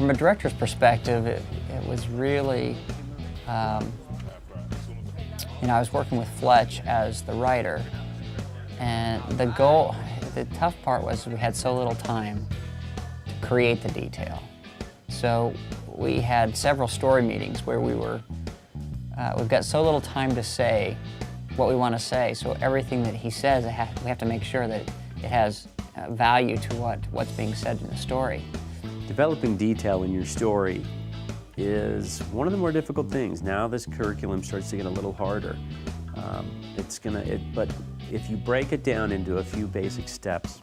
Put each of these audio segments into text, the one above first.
From a director's perspective, it was really, you know, I was working with Fletch as the writer, and the tough part was we had so little time to create the detail. So we had several story meetings where we've got so little time to say what we want to say, so everything that he says, we have to make sure that it has value to what's being said in the story. Developing detail in your story is one of the more difficult things. Now this curriculum starts to get a little harder. But if you break it down into a few basic steps,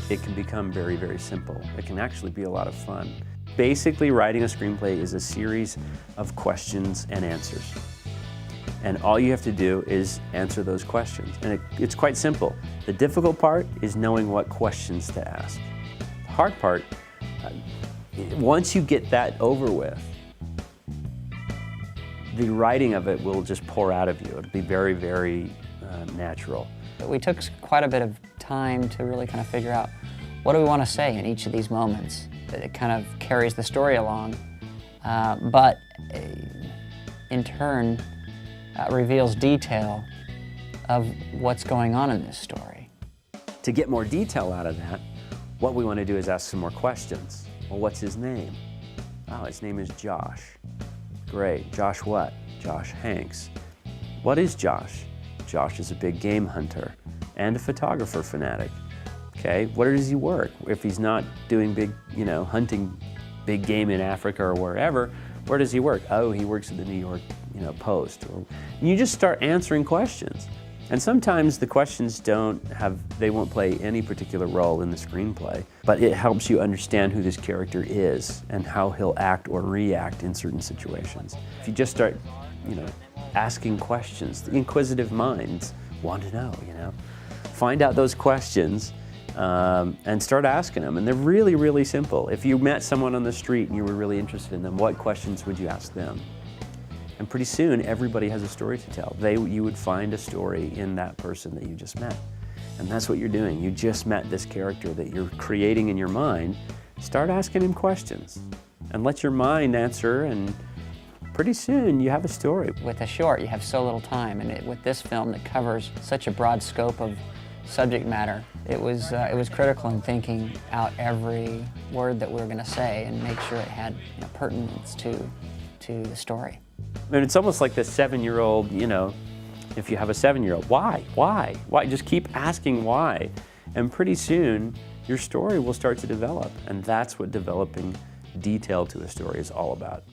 it can become very, very simple. It can actually be a lot of fun. Basically, writing a screenplay is a series of questions and answers. And all you have to do is answer those questions. And it's quite simple. The difficult part is knowing what questions to ask. The hard part, once you get that over with, the writing of it will just pour out of you. It'll be very, very natural. We took quite a bit of time to really kind of figure out what do we want to say in each of these moments. It kind of carries the story along, but in turn reveals detail of what's going on in this story. To get more detail out of that, what we want to do is ask some more questions. Well, what's his name? Oh, his name is Josh. Great. Josh what? Josh Hanks. What is Josh? Josh is a big game hunter and a photographer fanatic. Okay, where does he work? If he's not doing big, hunting big game in Africa or wherever, where does he work? Oh, he works at the New York, Post. And you just start answering questions. And sometimes the questions they won't play any particular role in the screenplay, but it helps you understand who this character is and how he'll act or react in certain situations. If you just start, asking questions, the inquisitive minds want to know, Find out those questions and start asking them. And they're really, really simple. If you met someone on the street and you were really interested in them, what questions would you ask them? And pretty soon, everybody has a story to tell. You would find a story in that person that you just met. And that's what you're doing. You just met this character that you're creating in your mind. Start asking him questions and let your mind answer, and pretty soon you have a story. With a short, you have so little time, and with this film that covers such a broad scope of subject matter, it was critical in thinking out every word that we were going to say and make sure it had pertinence to the story. I mean, it's almost like the 7-year-old, if you have a 7-year-old, why? Why? Why? Just keep asking why. And pretty soon, your story will start to develop. And that's what developing detail to a story is all about.